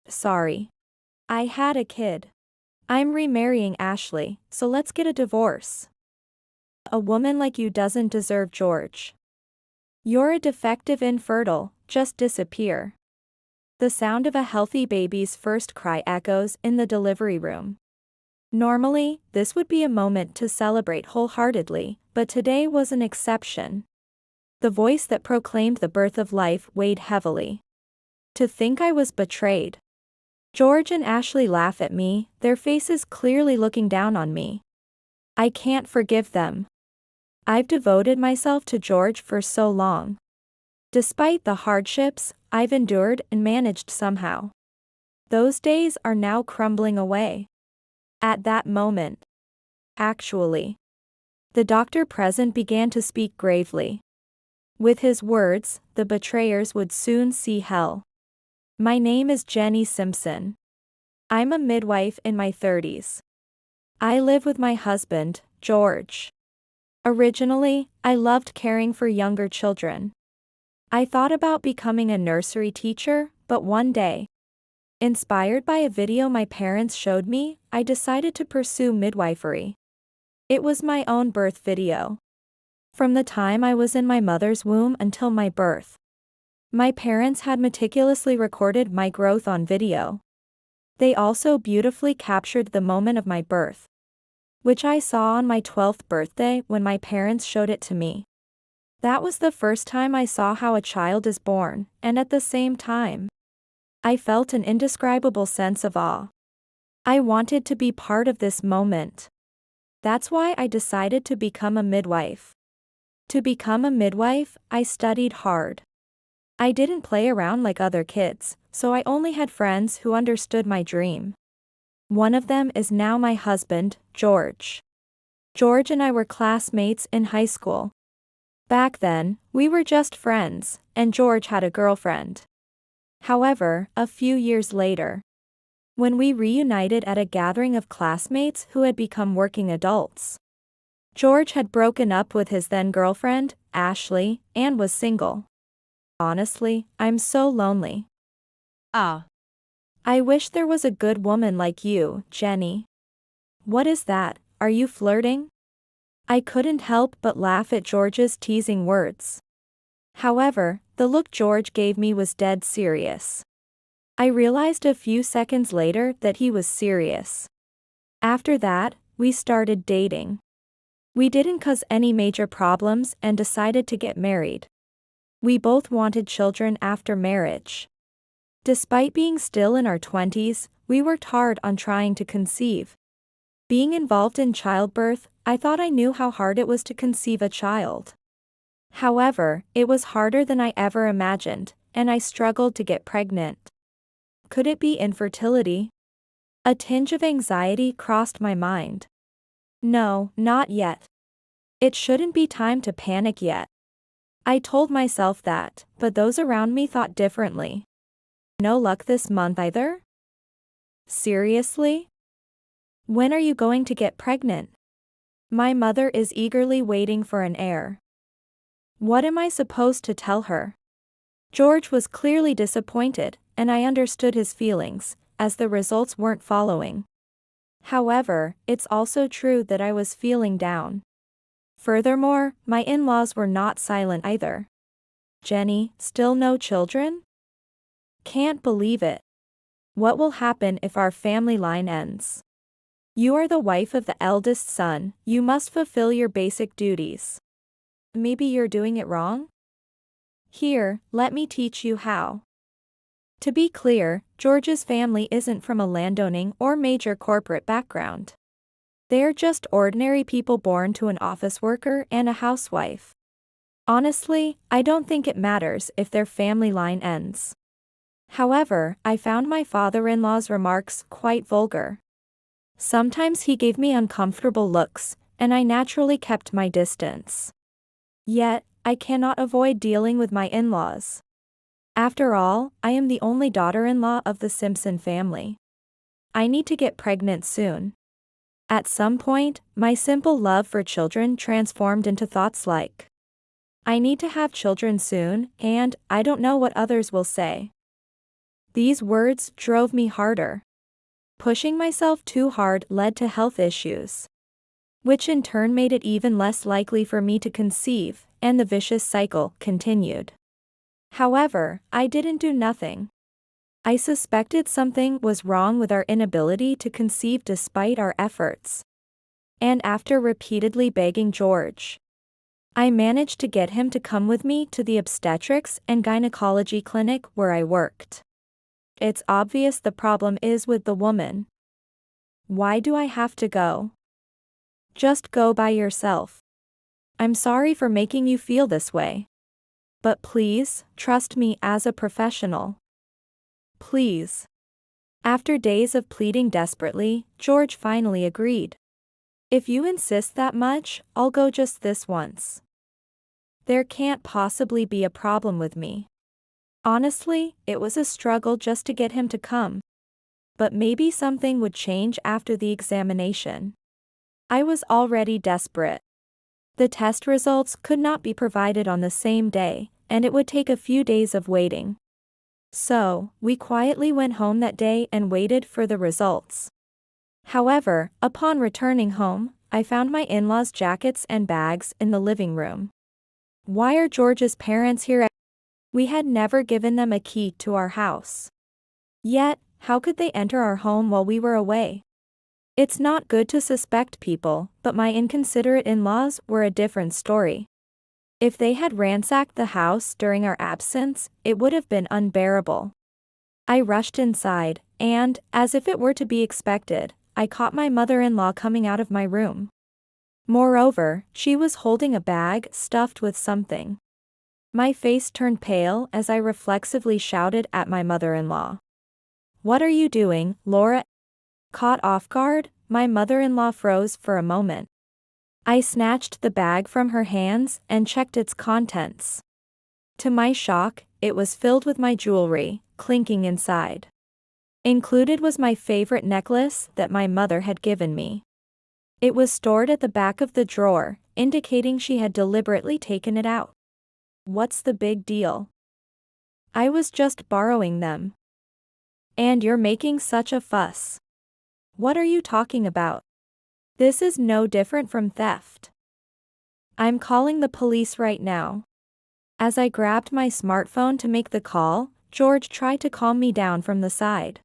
Sorry. I had a kid. I'm remarrying Ashley, so let's get a divorce. A woman like you doesn't deserve George. You're a defective infertile, just disappear. The sound of a healthy baby's first cry echoes in the delivery room. Normally, this would be a moment to celebrate wholeheartedly, but today was an exception. The voice that proclaimed the birth of life weighed heavily. To think I was betrayed. George and Ashley laugh at me, their faces clearly looking down on me. I can't forgive them. I've devoted myself to George for so long. Despite the hardships, I've endured and managed somehow. Those days are now crumbling away. At that moment. Actually. The doctor present began to speak gravely. With his words, the betrayers would soon see hell. My name is Jenny Simpson. I'm a midwife in my 30s. I live with my husband, George. Originally, I loved caring for younger children. I thought about becoming a nursery teacher, but one day, inspired by a video my parents showed me, I decided to pursue midwifery. It was my own birth video. From the time I was in my mother's womb until my birth. My parents had meticulously recorded my growth on video. They also beautifully captured the moment of my birth, which I saw on my 12th birthday when my parents showed it to me. That was the first time I saw how a child is born, and at the same time, I felt an indescribable sense of awe. I wanted to be part of this moment. That's why I decided to become a midwife. To become a midwife, I studied hard. I didn't play around like other kids, so I only had friends who understood my dream. One of them is now my husband, George. George and I were classmates in high school. Back then, we were just friends, and George had a girlfriend. However, a few years later, when we reunited at a gathering of classmates who had become working adults, George had broken up with his then-girlfriend, Ashley, and was single. Honestly, I'm so lonely. Ah. I wish there was a good woman like you, Jenny. What is that, are you flirting? I couldn't help but laugh at George's teasing words. However, the look George gave me was dead serious. I realized a few seconds later that he was serious. After that, we started dating. We didn't cause any major problems and decided to get married. We both wanted children after marriage. Despite being still in our 20s, we worked hard on trying to conceive. Being involved in childbirth, I thought I knew how hard it was to conceive a child. However, it was harder than I ever imagined, and I struggled to get pregnant. Could it be infertility? A tinge of anxiety crossed my mind. No, not yet. It shouldn't be time to panic yet. I told myself that, but those around me thought differently. No luck this month either? Seriously? When are you going to get pregnant? My mother is eagerly waiting for an heir. What am I supposed to tell her? George was clearly disappointed, and I understood his feelings, as the results weren't following. However, it's also true that I was feeling down. Furthermore, my in-laws were not silent either. Jenny, still no children? Can't believe it. What will happen if our family line ends? You are the wife of the eldest son, you must fulfill your basic duties. Maybe you're doing it wrong? Here, let me teach you how. To be clear, George's family isn't from a landowning or major corporate background. They're just ordinary people born to an office worker and a housewife. Honestly, I don't think it matters if their family line ends. However, I found my father-in-law's remarks quite vulgar. Sometimes he gave me uncomfortable looks, and I naturally kept my distance. Yet, I cannot avoid dealing with my in-laws. After all, I am the only daughter-in-law of the Simpson family. I need to get pregnant soon. At some point, my simple love for children transformed into thoughts like, I need to have children soon, and I don't know what others will say. These words drove me harder. Pushing myself too hard led to health issues, which in turn made it even less likely for me to conceive, and the vicious cycle continued. However, I didn't do nothing. I suspected something was wrong with our inability to conceive despite our efforts. And after repeatedly begging George, I managed to get him to come with me to the obstetrics and gynecology clinic where I worked. It's obvious the problem is with the woman. Why do I have to go? Just go by yourself. I'm sorry for making you feel this way. But please, trust me as a professional. Please. After days of pleading desperately, George finally agreed. If you insist that much, I'll go just this once. There can't possibly be a problem with me. Honestly, it was a struggle just to get him to come. But maybe something would change after the examination. I was already desperate. The test results could not be provided on the same day, and it would take a few days of waiting. So, we quietly went home that day and waited for the results. However, upon returning home, I found my in-laws' jackets and bags in the living room. Why are George's parents here? We had never given them a key to our house. Yet, how could they enter our home while we were away? It's not good to suspect people, but my inconsiderate in-laws were a different story. If they had ransacked the house during our absence, it would have been unbearable. I rushed inside, and, as if it were to be expected, I caught my mother-in-law coming out of my room. Moreover, she was holding a bag stuffed with something. My face turned pale as I reflexively shouted at my mother-in-law. "What are you doing, Laura?" Caught off guard, my mother-in-law froze for a moment. I snatched the bag from her hands and checked its contents. To my shock, it was filled with my jewelry, clinking inside. Included was my favorite necklace that my mother had given me. It was stored at the back of the drawer, indicating she had deliberately taken it out. What's the big deal? I was just borrowing them. And you're making such a fuss. What are you talking about? This is no different from theft. I'm calling the police right now. As I grabbed my smartphone to make the call, George tried to calm me down from the side.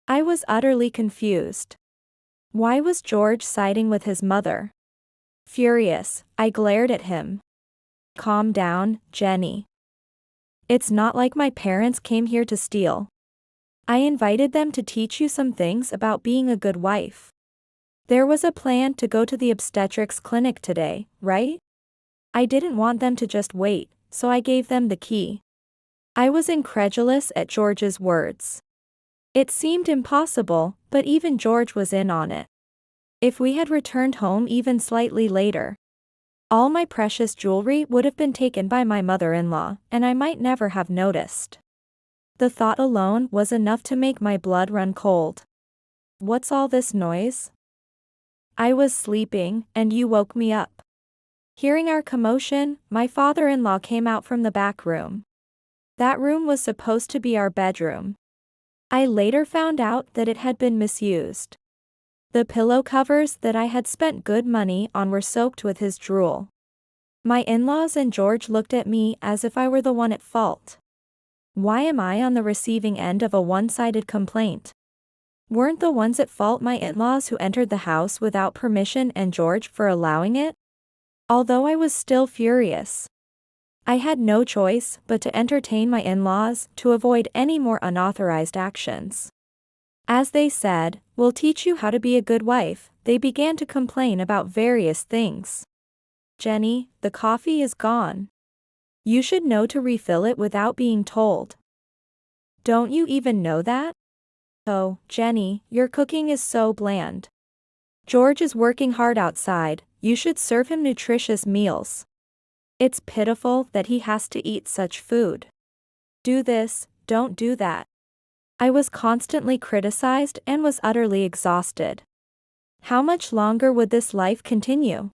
I was utterly confused. Why was George siding with his mother? Furious, I glared at him. Calm down, Jenny. It's not like my parents came here to steal. I invited them to teach you some things about being a good wife. There was a plan to go to the obstetrics clinic today, right? I didn't want them to just wait, so I gave them the key. I was incredulous at George's words. It seemed impossible, but even George was in on it. If we had returned home even slightly later, all my precious jewelry would have been taken by my mother-in-law, and I might never have noticed. The thought alone was enough to make my blood run cold. What's all this noise? I was sleeping, and you woke me up. Hearing our commotion, my father-in-law came out from the back room. That room was supposed to be our bedroom. I later found out that it had been misused. The pillow covers that I had spent good money on were soaked with his drool. My in-laws and George looked at me as if I were the one at fault. Why am I on the receiving end of a one-sided complaint? Weren't the ones at fault my in-laws who entered the house without permission and George for allowing it? Although I was still furious, I had no choice but to entertain my in-laws to avoid any more unauthorized actions. As they said, "We'll teach you how to be a good wife," they began to complain about various things. "Jenny, the coffee is gone. You should know to refill it without being told. Don't you even know that? Oh, Jenny, your cooking is so bland. George is working hard outside, you should serve him nutritious meals. It's pitiful that he has to eat such food. Do this, don't do that." I was constantly criticized and was utterly exhausted. How much longer would this life continue?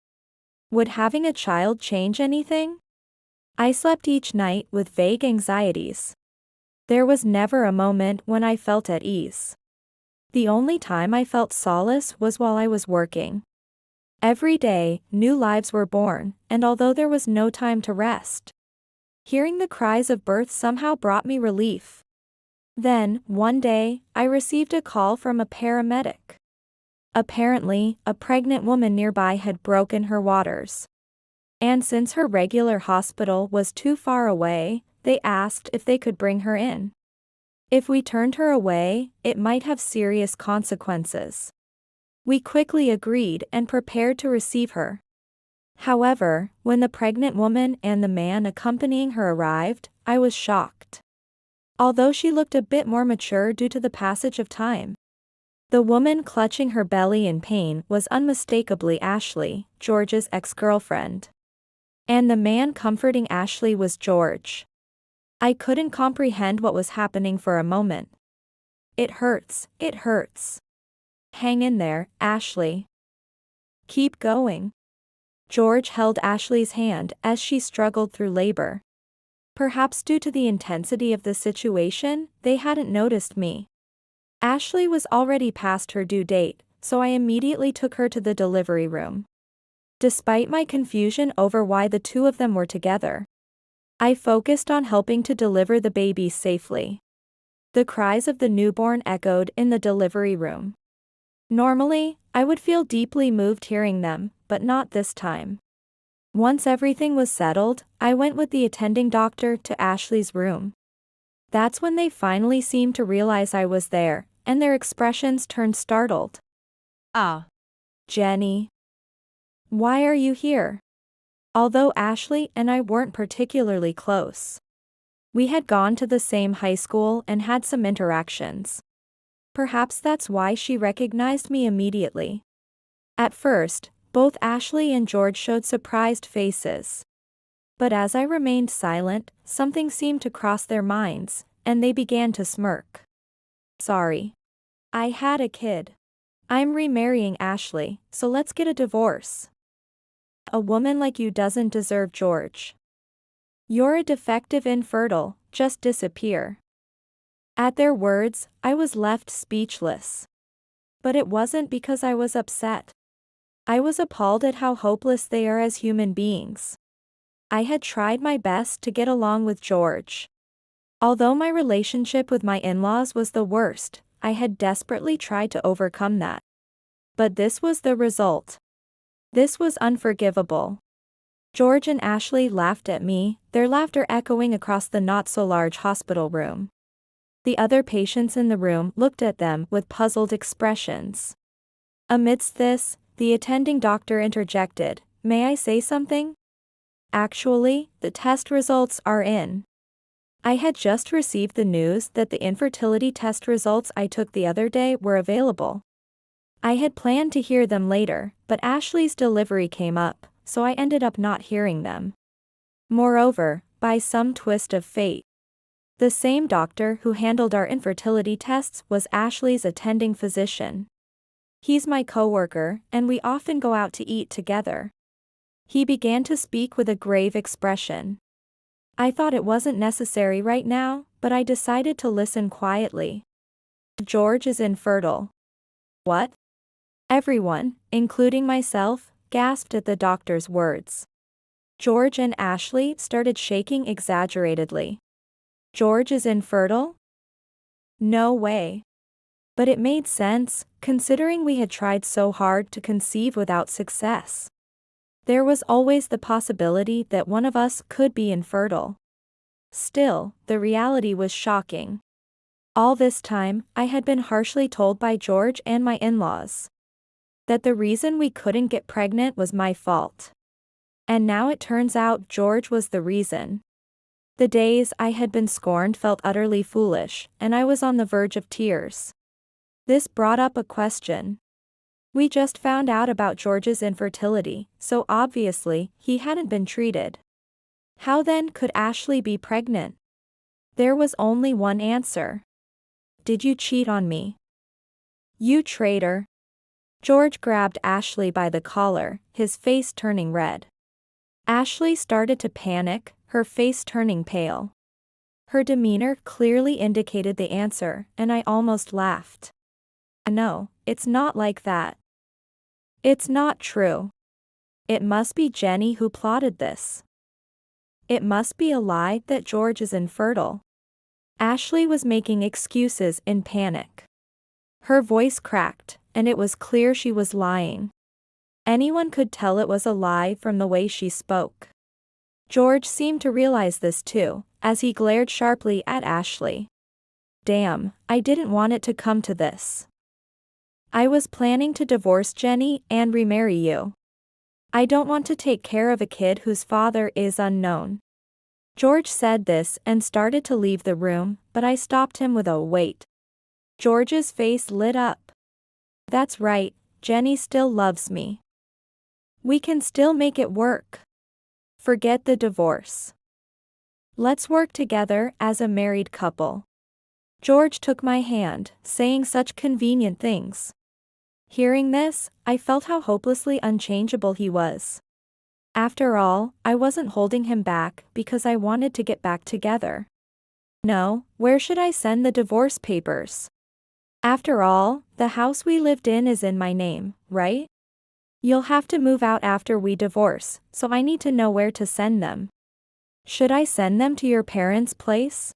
Would having a child change anything? I slept each night with vague anxieties. There was never a moment when I felt at ease. The only time I felt solace was while I was working. Every day, new lives were born, and although there was no time to rest, hearing the cries of birth somehow brought me relief. Then, one day, I received a call from a paramedic. Apparently, a pregnant woman nearby had broken her waters. And since her regular hospital was too far away, they asked if they could bring her in. If we turned her away, it might have serious consequences. We quickly agreed and prepared to receive her. However, when the pregnant woman and the man accompanying her arrived, I was shocked. Although she looked a bit more mature due to the passage of time, the woman clutching her belly in pain was unmistakably Ashley, George's ex-girlfriend. And the man comforting Ashley was George. I couldn't comprehend what was happening for a moment. It hurts, it hurts. Hang in there, Ashley. Keep going. George held Ashley's hand as she struggled through labor. Perhaps due to the intensity of the situation, they hadn't noticed me. Ashley was already past her due date, so I immediately took her to the delivery room. Despite my confusion over why the two of them were together, I focused on helping to deliver the baby safely. The cries of the newborn echoed in the delivery room. Normally, I would feel deeply moved hearing them, but not this time. Once everything was settled, I went with the attending doctor to Ashley's room. That's when they finally seemed to realize I was there, and their expressions turned startled. Ah. Jenny. Why are you here? Although Ashley and I weren't particularly close, we had gone to the same high school and had some interactions. Perhaps that's why she recognized me immediately. At first, both Ashley and George showed surprised faces. But as I remained silent, something seemed to cross their minds, and they began to smirk. Sorry. I had a kid. I'm remarrying Ashley, so let's get a divorce. A woman like you doesn't deserve George. You're a defective infertile, just disappear. At their words, I was left speechless. But it wasn't because I was upset. I was appalled at how hopeless they are as human beings. I had tried my best to get along with George. Although my relationship with my in-laws was the worst, I had desperately tried to overcome that. But this was the result. This was unforgivable. George and Ashley laughed at me, their laughter echoing across the not-so-large hospital room. The other patients in the room looked at them with puzzled expressions. Amidst this, the attending doctor interjected, "May I say something? Actually, the test results are in." I had just received the news that the infertility test results I took the other day were available. I had planned to hear them later, but Ashley's delivery came up, so I ended up not hearing them. Moreover, by some twist of fate, the same doctor who handled our infertility tests was Ashley's attending physician. He's my coworker, and we often go out to eat together. He began to speak with a grave expression. I thought it wasn't necessary right now, but I decided to listen quietly. George is infertile. What? Everyone, including myself, gasped at the doctor's words. George and Ashley started shaking exaggeratedly. George is infertile? No way. But it made sense, considering we had tried so hard to conceive without success. There was always the possibility that one of us could be infertile. Still, the reality was shocking. All this time, I had been harshly told by George and my in-laws that the reason we couldn't get pregnant was my fault. And now it turns out George was the reason. The days I had been scorned felt utterly foolish, and I was on the verge of tears. This brought up a question. We just found out about George's infertility, so obviously, he hadn't been treated. How then could Ashley be pregnant? There was only one answer. Did you cheat on me? You traitor. George grabbed Ashley by the collar, his face turning red. Ashley started to panic, her face turning pale. Her demeanor clearly indicated the answer, and I almost laughed. No, it's not like that. It's not true. It must be Jenny who plotted this. It must be a lie that George is infertile. Ashley was making excuses in panic. Her voice cracked, and it was clear she was lying. Anyone could tell it was a lie from the way she spoke. George seemed to realize this too, as he glared sharply at Ashley. Damn, I didn't want it to come to this. I was planning to divorce Jenny and remarry you. I don't want to take care of a kid whose father is unknown. George said this and started to leave the room, but I stopped him with a wait. George's face lit up. That's right, Jenny still loves me. We can still make it work. Forget the divorce. Let's work together as a married couple. George took my hand, saying such convenient things. Hearing this, I felt how hopelessly unchangeable he was. After all, I wasn't holding him back because I wanted to get back together. No, where should I send the divorce papers? After all, the house we lived in is in my name, right? You'll have to move out after we divorce, so I need to know where to send them. Should I send them to your parents' place?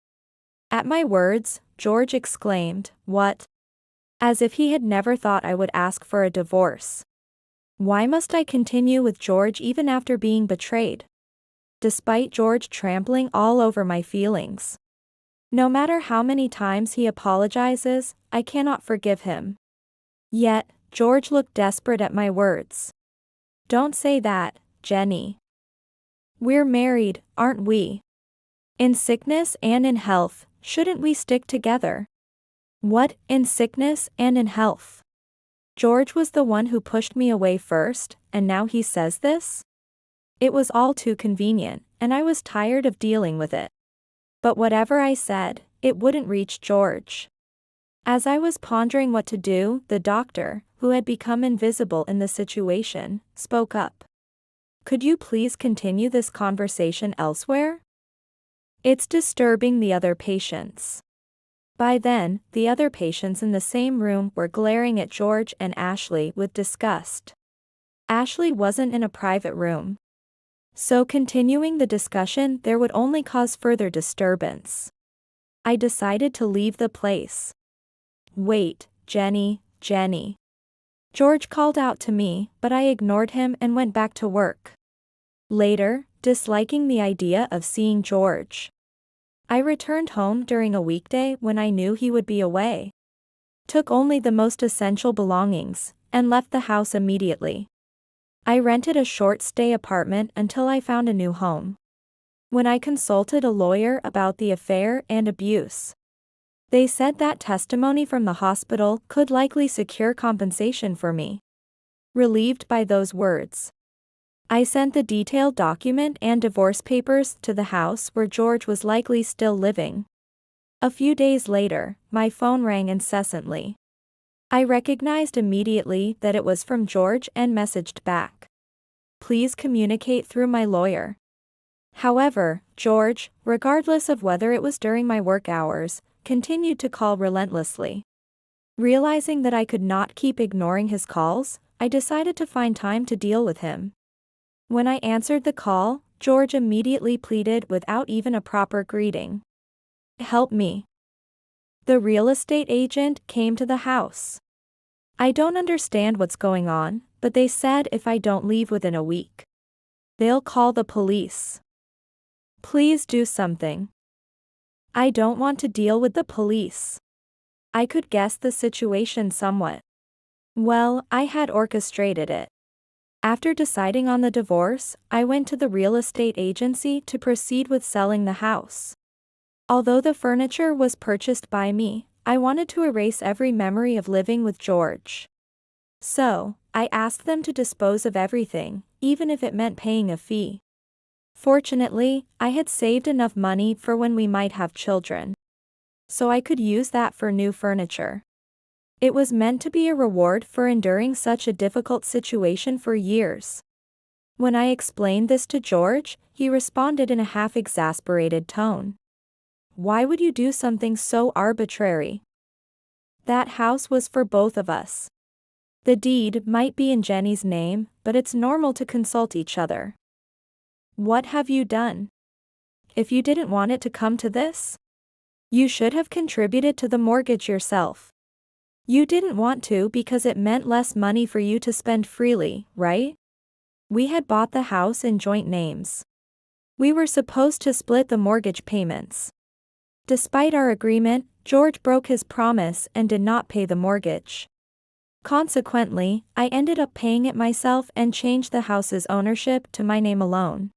At my words, George exclaimed, "What?" As if he had never thought I would ask for a divorce. Why must I continue with George even after being betrayed? Despite George trampling all over my feelings. No matter how many times he apologizes, I cannot forgive him. Yet, George looked desperate at my words. Don't say that, Jenny. We're married, aren't we? In sickness and in health, shouldn't we stick together? What, in sickness and in health? George was the one who pushed me away first, and now he says this? It was all too convenient, and I was tired of dealing with it. But whatever I said, it wouldn't reach George. As I was pondering what to do, the doctor, who had become invisible in the situation, spoke up. Could you please continue this conversation elsewhere? It's disturbing the other patients. By then, the other patients in the same room were glaring at George and Ashley with disgust. Ashley wasn't in a private room. So continuing the discussion there would only cause further disturbance. I decided to leave the place. Wait, Jenny. George called out to me, but I ignored him and went back to work. Later, disliking the idea of seeing George, I returned home during a weekday when I knew he would be away. Took only the most essential belongings, and left the house immediately. I rented a short-stay apartment until I found a new home. When I consulted a lawyer about the affair and abuse, they said that testimony from the hospital could likely secure compensation for me. Relieved by those words, I sent the detailed document and divorce papers to the house where George was likely still living. A few days later, my phone rang incessantly. I recognized immediately that it was from George and messaged back. Please communicate through my lawyer. However, George, regardless of whether it was during my work hours, continued to call relentlessly. Realizing that I could not keep ignoring his calls, I decided to find time to deal with him. When I answered the call, George immediately pleaded without even a proper greeting. Help me. The real estate agent came to the house. I don't understand what's going on, but they said if I don't leave within a week, they'll call the police. Please do something. I don't want to deal with the police. I could guess the situation somewhat. Well, I had orchestrated it. After deciding on the divorce, I went to the real estate agency to proceed with selling the house. Although the furniture was purchased by me, I wanted to erase every memory of living with George. So, I asked them to dispose of everything, even if it meant paying a fee. Fortunately, I had saved enough money for when we might have children, so I could use that for new furniture. It was meant to be a reward for enduring such a difficult situation for years. When I explained this to George, he responded in a half-exasperated tone. Why would you do something so arbitrary? That house was for both of us. The deed might be in Jenny's name, but it's normal to consult each other. What have you done? If you didn't want it to come to this, you should have contributed to the mortgage yourself. You didn't want to because it meant less money for you to spend freely, right? We had bought the house in joint names. We were supposed to split the mortgage payments. Despite our agreement, George broke his promise and did not pay the mortgage. Consequently, I ended up paying it myself and changed the house's ownership to my name alone.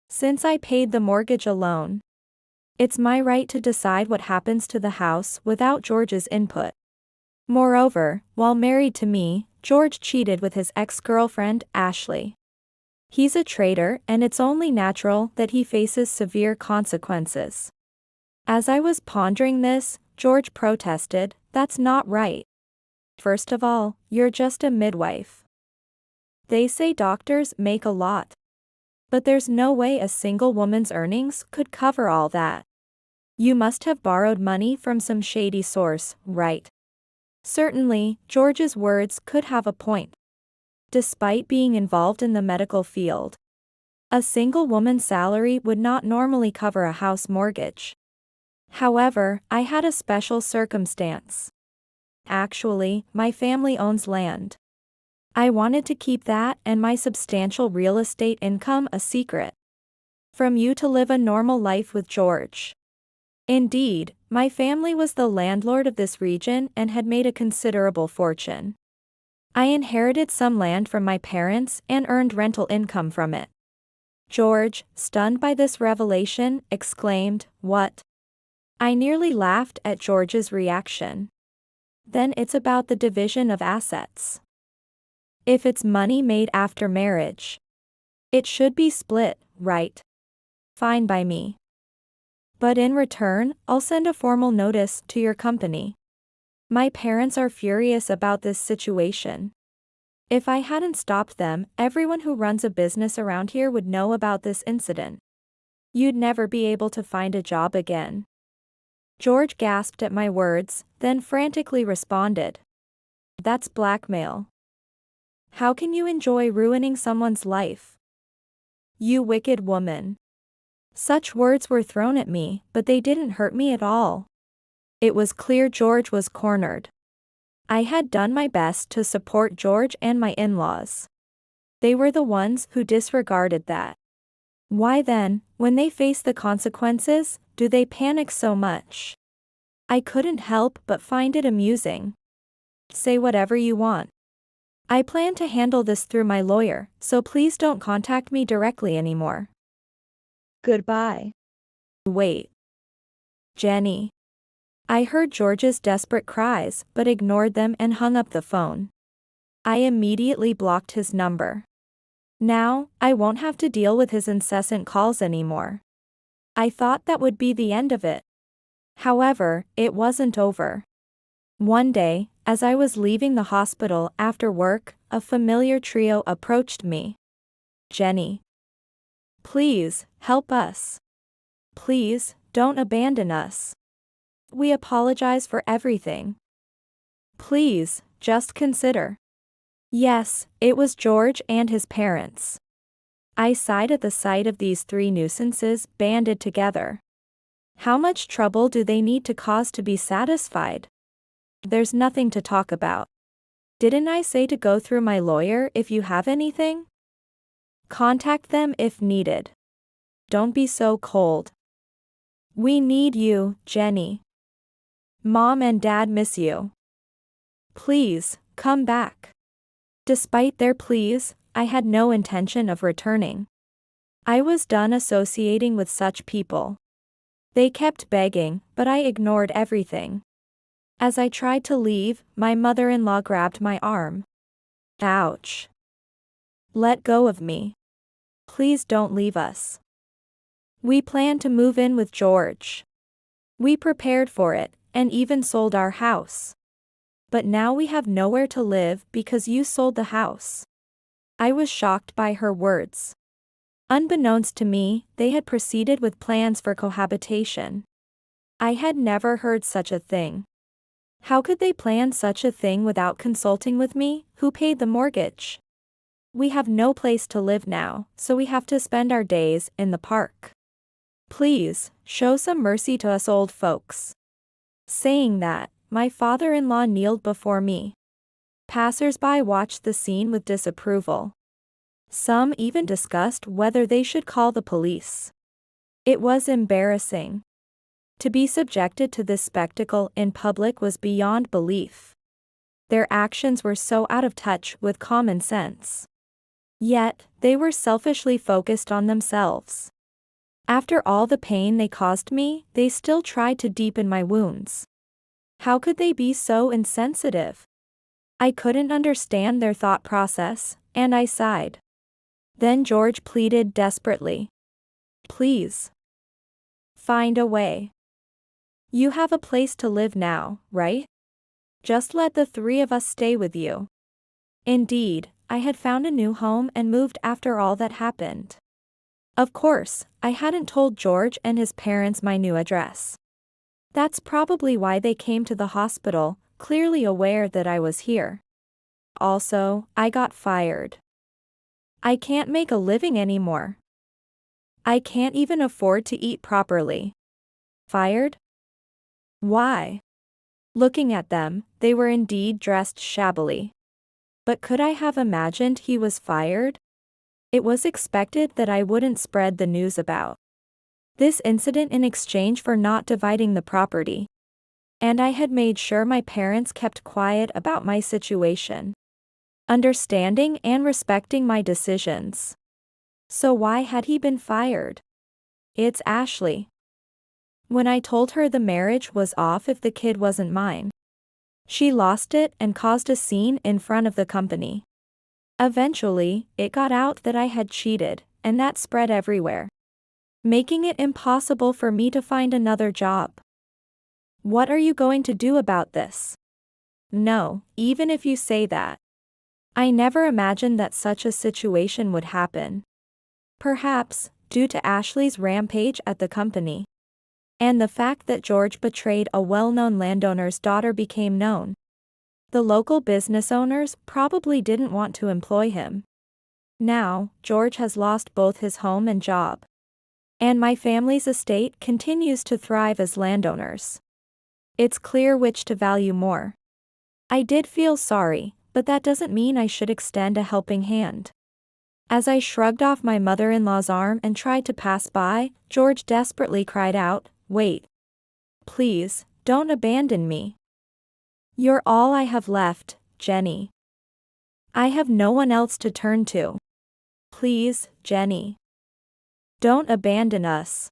Since I paid the mortgage alone, it's my right to decide what happens to the house without George's input. Moreover, while married to me, George cheated with his ex-girlfriend, Ashley. He's a traitor, and it's only natural that he faces severe consequences. As I was pondering this, George protested, "That's not right. First of all, you're just a midwife. They say doctors make a lot. But there's no way a single woman's earnings could cover all that. You must have borrowed money from some shady source, right?" Certainly, George's words could have a point. Despite being involved in the medical field, a single woman's salary would not normally cover a house mortgage. However, I had a special circumstance. Actually, my family owns land. I wanted to keep that and my substantial real estate income a secret from you to live a normal life with George. Indeed, my family was the landlord of this region and had made a considerable fortune. I inherited some land from my parents and earned rental income from it. George, stunned by this revelation, exclaimed, "What?" I nearly laughed at George's reaction. Then it's about the division of assets. If it's money made after marriage, it should be split, right? Fine by me. But in return, I'll send a formal notice to your company. My parents are furious about this situation. If I hadn't stopped them, everyone who runs a business around here would know about this incident. You'd never be able to find a job again. George gasped at my words, then frantically responded, "That's blackmail. How can you enjoy ruining someone's life? You wicked woman." Such words were thrown at me, but they didn't hurt me at all. It was clear George was cornered. I had done my best to support George and my in-laws. They were the ones who disregarded that. Why then, when they face the consequences, do they panic so much? I couldn't help but find it amusing. Say whatever you want. I plan to handle this through my lawyer, so please don't contact me directly anymore. Goodbye. Wait. Jenny. I heard George's desperate cries but ignored them and hung up the phone. I immediately blocked his number. Now, I won't have to deal with his incessant calls anymore. I thought that would be the end of it. However, it wasn't over. One day, as I was leaving the hospital after work, a familiar trio approached me. "Jenny. Please, help us. Please, don't abandon us. We apologize for everything. Please, just consider." Yes, it was George and his parents. I sighed at the sight of these three nuisances banded together. How much trouble do they need to cause to be satisfied? There's nothing to talk about. Didn't I say to go through my lawyer if you have anything? Contact them if needed. Don't be so cold. We need you, Jenny. Mom and Dad miss you. Please, come back. Despite their pleas, I had no intention of returning. I was done associating with such people. They kept begging, but I ignored everything. As I tried to leave, my mother-in-law grabbed my arm. Ouch. Let go of me. Please don't leave us. We planned to move in with George. We prepared for it, and even sold our house. But now we have nowhere to live because you sold the house. I was shocked by her words. Unbeknownst to me, they had proceeded with plans for cohabitation. I had never heard such a thing. How could they plan such a thing without consulting with me, who paid the mortgage? We have no place to live now, so we have to spend our days in the park. Please, show some mercy to us old folks. Saying that, my father-in-law kneeled before me. Passers-by watched the scene with disapproval. Some even discussed whether they should call the police. It was embarrassing. To be subjected to this spectacle in public was beyond belief. Their actions were so out of touch with common sense. Yet, they were selfishly focused on themselves. After all the pain they caused me, they still tried to deepen my wounds. How could they be so insensitive? I couldn't understand their thought process, and I sighed. Then George pleaded desperately. Please. Find a way. You have a place to live now, right? Just let the three of us stay with you. Indeed, I had found a new home and moved after all that happened. Of course, I hadn't told George and his parents my new address. That's probably why they came to the hospital, clearly aware that I was here. Also, I got fired. I can't make a living anymore. I can't even afford to eat properly. Fired? Why? Looking at them, they were indeed dressed shabbily. But could I have imagined he was fired? It was expected that I wouldn't spread the news about this incident in exchange for not dividing the property. And I had made sure my parents kept quiet about my situation, understanding and respecting my decisions. So why had he been fired? It's Ashley. When I told her the marriage was off if the kid wasn't mine, she lost it and caused a scene in front of the company. Eventually, it got out that I had cheated, and that spread everywhere, making it impossible for me to find another job. What are you going to do about this? No, even if you say that. I never imagined that such a situation would happen. Perhaps, due to Ashley's rampage at the company. And the fact that George betrayed a well-known landowner's daughter became known. The local business owners probably didn't want to employ him. Now, George has lost both his home and job. And my family's estate continues to thrive as landowners. It's clear which to value more. I did feel sorry, but that doesn't mean I should extend a helping hand. As I shrugged off my mother-in-law's arm and tried to pass by, George desperately cried out, "Wait. Please, don't abandon me. You're all I have left, Jenny. I have no one else to turn to. Please, Jenny. Don't abandon us.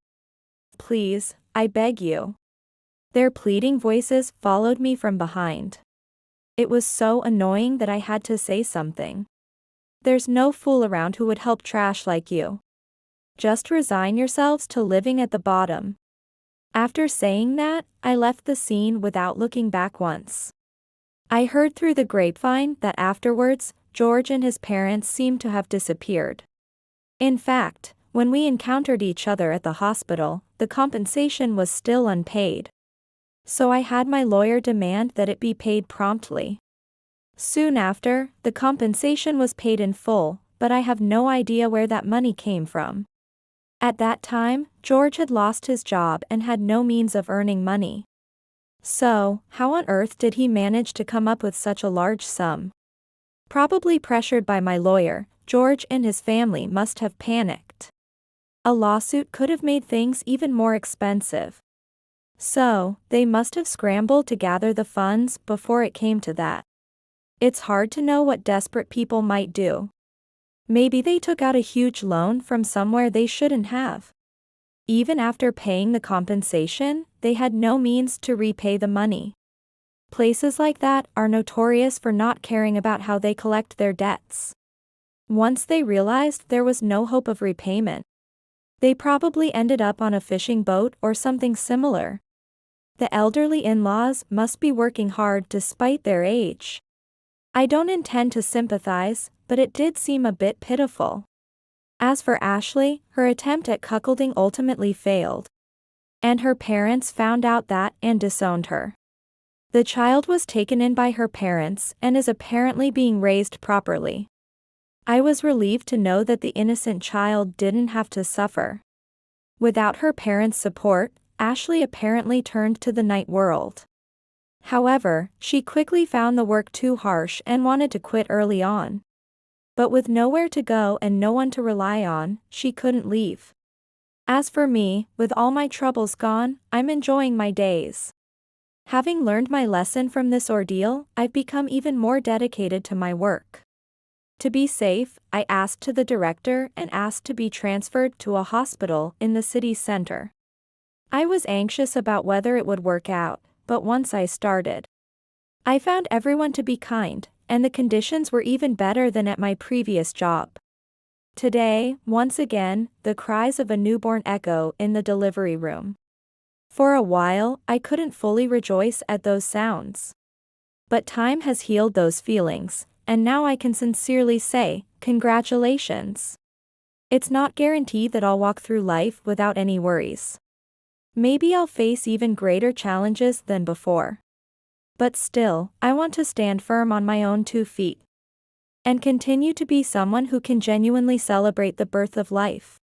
Please, I beg you." Their pleading voices followed me from behind. It was so annoying that I had to say something. There's no fool around who would help trash like you. Just resign yourselves to living at the bottom. After saying that, I left the scene without looking back once. I heard through the grapevine that afterwards, George and his parents seemed to have disappeared. In fact, when we encountered each other at the hospital, the compensation was still unpaid. So I had my lawyer demand that it be paid promptly. Soon after, the compensation was paid in full, but I have no idea where that money came from. At that time, George had lost his job and had no means of earning money. So, how on earth did he manage to come up with such a large sum? Probably pressured by my lawyer, George and his family must have panicked. A lawsuit could have made things even more expensive. So, they must have scrambled to gather the funds before it came to that. It's hard to know what desperate people might do. Maybe they took out a huge loan from somewhere they shouldn't have. Even after paying the compensation, they had no means to repay the money. Places like that are notorious for not caring about how they collect their debts. Once they realized there was no hope of repayment, they probably ended up on a fishing boat or something similar. The elderly in-laws must be working hard despite their age. I don't intend to sympathize, but it did seem a bit pitiful. As for Ashley, her attempt at cuckolding ultimately failed. And her parents found out that and disowned her. The child was taken in by her parents and is apparently being raised properly. I was relieved to know that the innocent child didn't have to suffer. Without her parents' support, Ashley apparently turned to the night world. However, she quickly found the work too harsh and wanted to quit early on. But with nowhere to go and no one to rely on, she couldn't leave. As for me, with all my troubles gone, I'm enjoying my days. Having learned my lesson from this ordeal, I've become even more dedicated to my work. To be safe, I asked to the director and asked to be transferred to a hospital in the city center. I was anxious about whether it would work out, but once I started, I found everyone to be kind, and the conditions were even better than at my previous job. Today, once again, the cries of a newborn echo in the delivery room. For a while, I couldn't fully rejoice at those sounds. But time has healed those feelings, and now I can sincerely say, congratulations. It's not guaranteed that I'll walk through life without any worries. Maybe I'll face even greater challenges than before. But still, I want to stand firm on my own 2 feet. And continue to be someone who can genuinely celebrate the birth of life.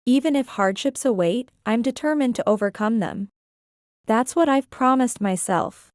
Even if hardships await, I'm determined to overcome them. That's what I've promised myself.